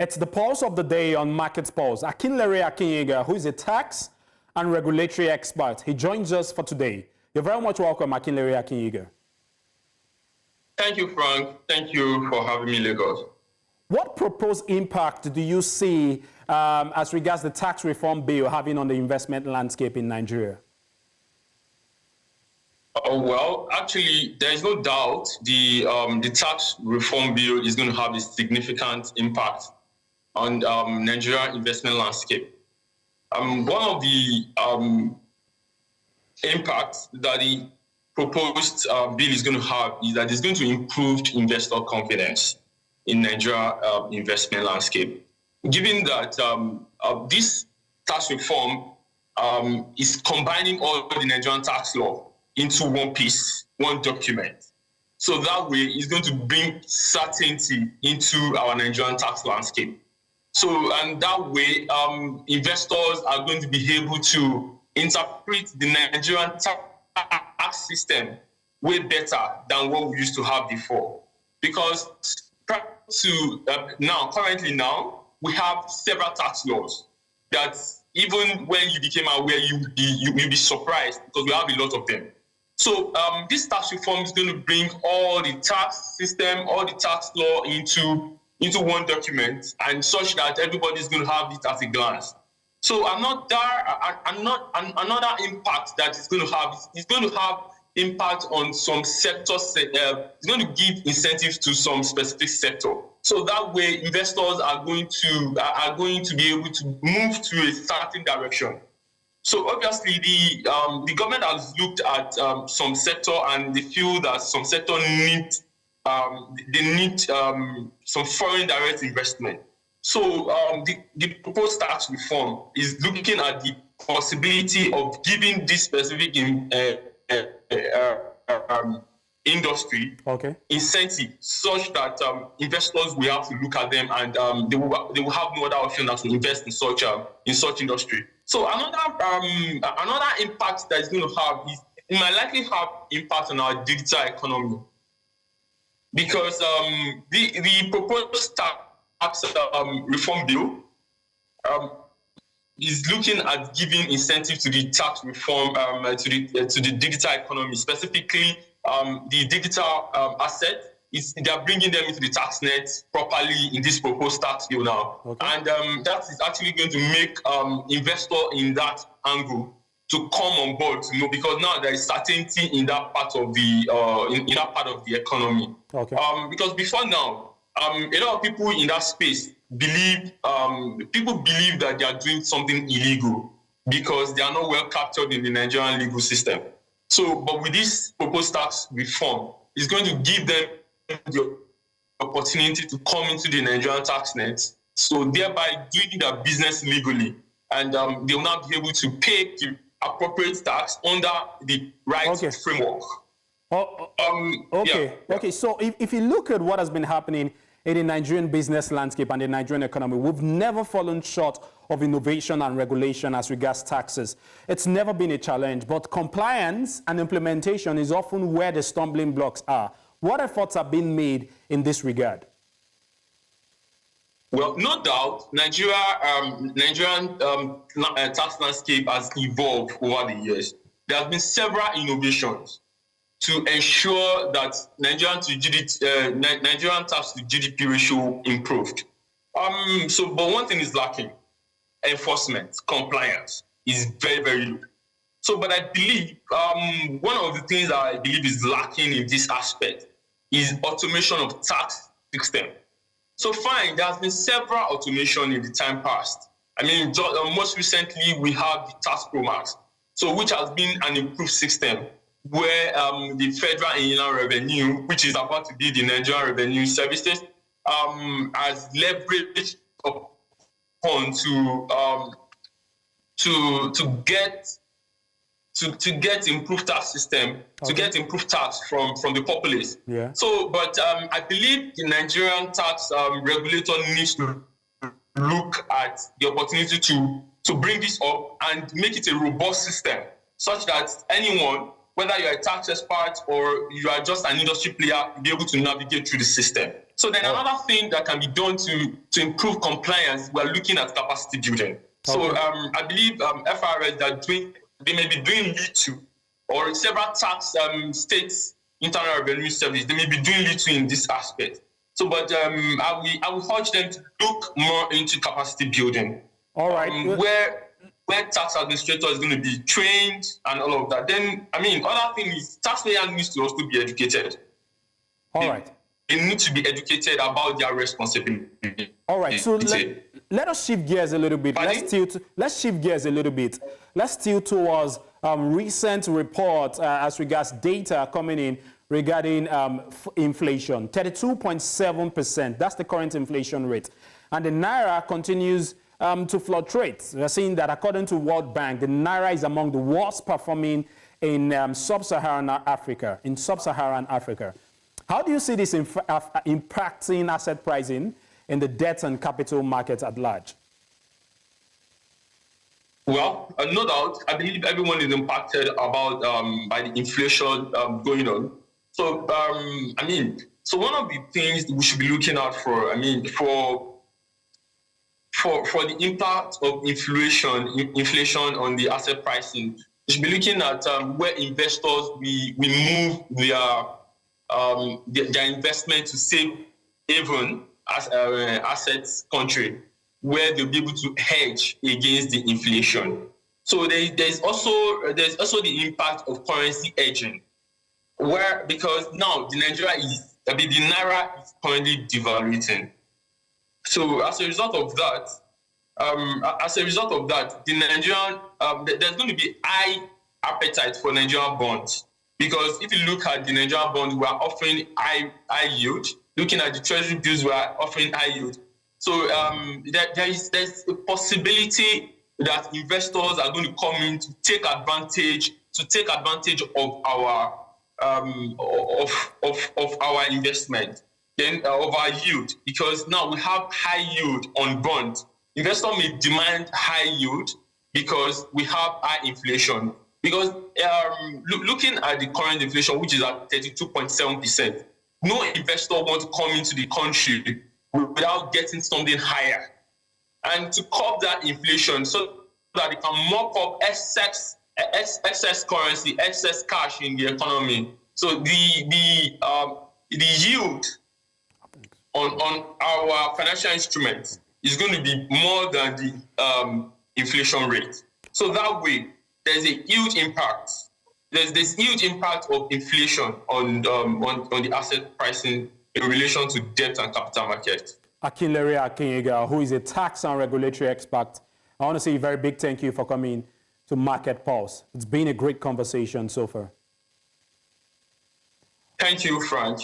It's the pulse of the day on Markets Pulse. Akinlere Akinyiga, who is a tax and regulatory expert, he joins us for today. You're very much welcome, Akinlere Akinyiga. Thank you, Frank. Thank you for having me, Lagos. What proposed impact do you see as regards the tax reform bill having on the investment landscape in Nigeria? Well, actually, there is no doubt the tax reform bill is going to have a significant impact on Nigerian investment landscape. One of the impacts that the proposed bill is going to have is that it's going to improve investor confidence in Nigeria investment landscape. Given that this tax reform is combining all the Nigerian tax law into one piece, one document. So that way it's going to bring certainty into our Nigerian tax landscape. So, and that way investors are going to be able to interpret the Nigerian tax system way better than what we used to have before. Because currently now, we have several tax laws that even when you became aware, you'll be surprised because we have a lot of them. So this tax reform is going to bring all the tax system, all the tax law into one document, and such that everybody is going to have it at a glance. So another impact that it's going to have is going to have impact on some sectors. It's going to give incentives to some specific sector. So that way, investors are going to be able to move to a certain direction. So obviously, the government has looked at some sector, and they feel that some sector need some foreign direct investment. So the proposed tax reform is looking at the possibility of giving this specific industry incentive, such that investors will have to look at them, and they will have no other option than to invest in such industry. So another impact that it's going to have is it might likely have impact on our digital economy, because the proposed tax reform bill is looking at giving incentive to the tax reform to the digital economy, specifically the digital asset. They are bringing them into the tax net properly in this proposed tax bill now, and that is actually going to make investors in that angle to come on board, because now there is certainty in that part of the economy. Because before now, a lot of people in that space believe that they are doing something illegal because they are not well captured in the Nigerian legal system. So, but with this proposed tax reform, it's going to give them the opportunity to come into the Nigerian tax net, so thereby doing their business legally, and they will now be able to pay the appropriate tax under the right framework. Okay. So if you look at what has been happening in the Nigerian business landscape and the Nigerian economy, we've never fallen short of innovation and regulation as regards taxes. It's never been a challenge, but compliance and implementation is often where the stumbling blocks are. What efforts are being made in this regard? Well, no doubt, Nigerian tax landscape has evolved over the years. There have been several innovations to ensure that Nigerian tax to GDP ratio improved. But one thing is lacking: enforcement, compliance is very, very low. But I believe one of the things that I believe is lacking in this aspect is automation of tax system. So fine, there has been several automation in the time past. I mean, most recently we have the Tax Pro Max, which has been an improved system where the Federal Inland Revenue, which is about to be the Nigerian Revenue Services, has leveraged upon to get improved tax system, to get improved tax from the populace. But I believe the Nigerian tax regulator needs to look at the opportunity to bring this up and make it a robust system, such that anyone, whether you're a tax expert or you are just an industry player, will be able to navigate through the system. So then another thing that can be done to improve compliance, we're looking at capacity building. So I believe FRS they may be doing little, or several tax states internal revenue service, they may be doing little in this aspect. So, but I will urge them to look more into capacity building. All right. Where tax administrator is going to be trained and all of that. Then, I mean, other thing is taxpayers need to also be educated. All right. They need to be educated about their responsibility. All right. So let us shift gears a little bit. Pardon? Let's shift gears a little bit. Let's tilt towards recent report as regards data coming in regarding inflation. 32.7%. That's the current inflation rate. And the naira continues to fluctuate. We're seeing that according to World Bank, the naira is among the worst performing in sub-Saharan Africa. How do you see this impacting asset pricing in the debt and capital markets at large? Well, no doubt. I believe everyone is impacted by the inflation going on. So, so one of the things we should be looking out for, for the impact of inflation on the asset pricing, we should be looking at where investors we move their investment to safe haven as assets country, where they'll be able to hedge against the inflation. So there's also the impact of currency hedging, because now the naira is currently devaluating. So as a result of that, the Nigerian there's going to be high appetite for Nigerian bonds, because if you look at the Nigerian bonds, we are offering high yield. Looking at the treasury bills, we are offering high yield. So there's a possibility that investors are going to come in to take advantage of our investment, then of our yield, because now we have high yield on bonds. Investors may demand high yield because we have high inflation. Because looking at the current inflation, which is at 32.7%, no investor wants to come into the country without getting something higher. And to curb that inflation so that it can mop up excess currency, excess cash in the economy. So the yield on our financial instruments is going to be more than the inflation rate. So that way, there's a huge impact. There's this huge impact of inflation on the asset pricing in relation to debt and capital markets. Akinlere Akinyiga, who is a tax and regulatory expert, I want to say a very big thank you for coming to Market Pulse. It's been a great conversation so far. Thank you, Frank.